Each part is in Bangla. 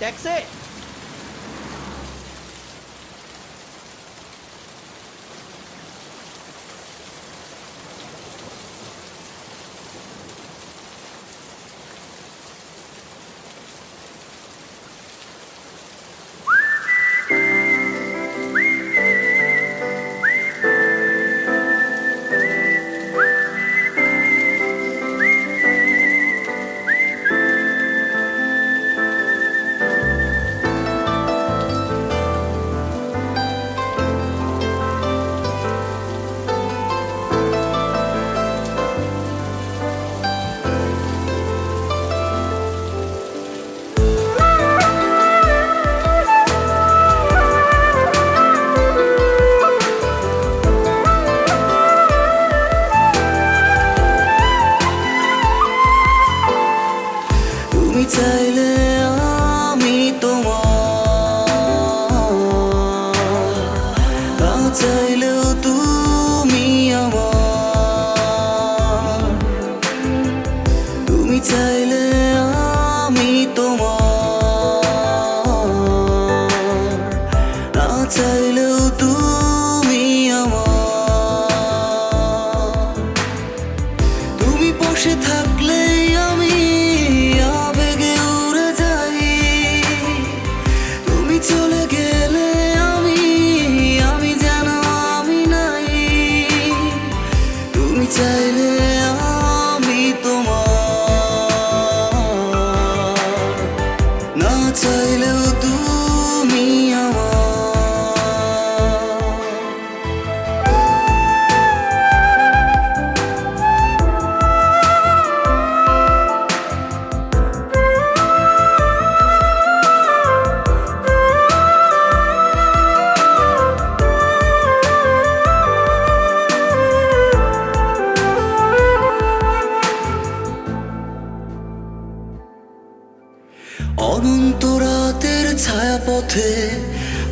ট্যাক্সি। তুমি চাইলে আমি তোমার, না চাইলেও তুমি আমার। তুমি চাইলে আমি তোমার, না চাইলেও তুমি আমার। তুমি বসে থাকলে আমি আবেগে উড়ে যাই, তুমি চলে গেলে আমি যেন আমি নাই। তুমি চাইলে আমি তোমার, না চাইলেও তুমি আমার। অনন্ত রাতের ছায়াপথে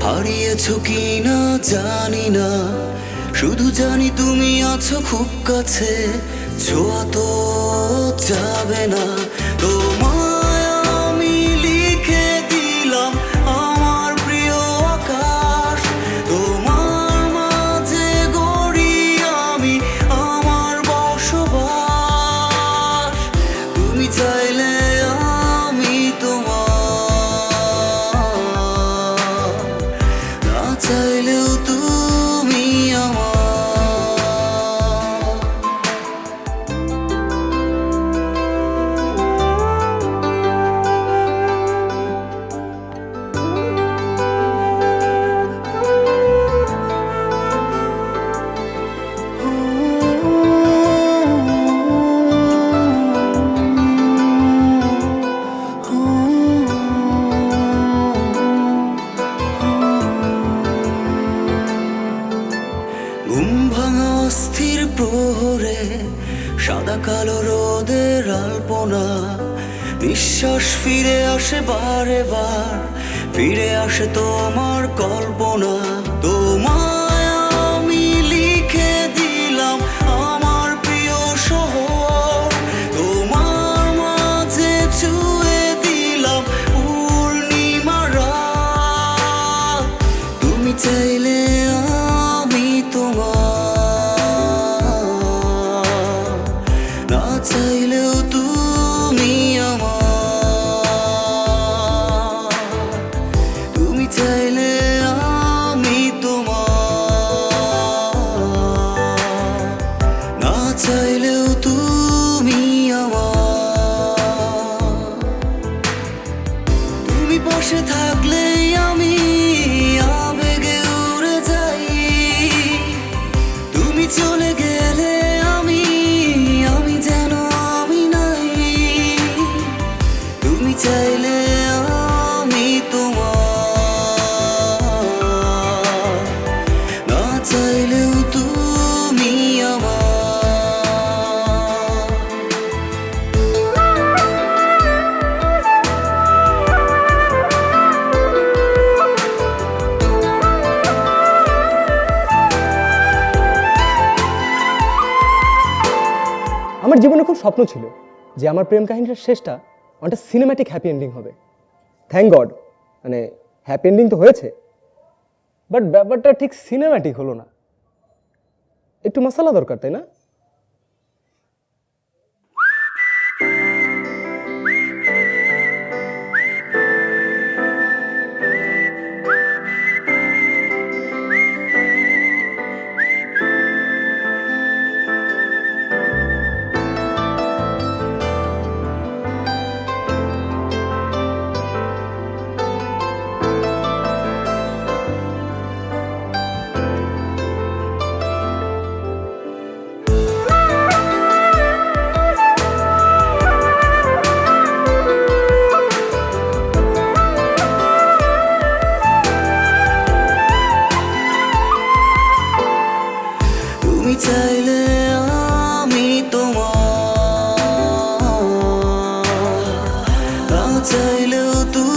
হারিয়েছ কিনা জানি না, শুধু জানি তুমি আছো খুব কাছে, ছোঁয়া তো যাবে না। তোমায় আমি লিখে দিলাম আমার প্রিয় আকাশ, তোমার মাঝে গড়ি আমি আমার বসবাস। তুমি চাইলে আমি তোমার, না চাইলেও তুমি আমার। ঘুম ভাঙা অস্থির প্রহরে সাদা কালো রোদের আলপনা, নিঃশ্বাস ফিরে আসে বারে বার, ফিরে আসে তোমার কল্পনা। তোমায় আমি লিখে দিলাম আমার প্রিয় শহর, তোমার মাঝে ছুঁয়ে দিলাম পূর্ণিমা রাত। তুমি চাইলে আমি তোমার, না চাইলেও তুমি আমার। তুমি চাইলে আমি তোমার, না চাইলেও তুমি আমার। তুমি বসে থাকলে আমি আবেগে উড়ে যাই, তুমি চলে গেলে আমি যেন আমি নাই। তুমি চাইলে আমি তোমার, না চাইলেও তুমি আমার। আমার জীবনে খুব স্বপ্ন ছিল যে আমার প্রেম কাহিনীটার শেষটা অনেকটা সিনেম্যাটিক হ্যাপি এন্ডিং হবে। থ্যাংক গড, মানে হ্যাপি এন্ডিং তো হয়েছে, বাট ব্যাপারটা ঠিক সিনেম্যাটিক হলো না, একটু মশলা দরকার, তাই না? তুমি চাইলে আমি তোমার, না চাইলেও তুমি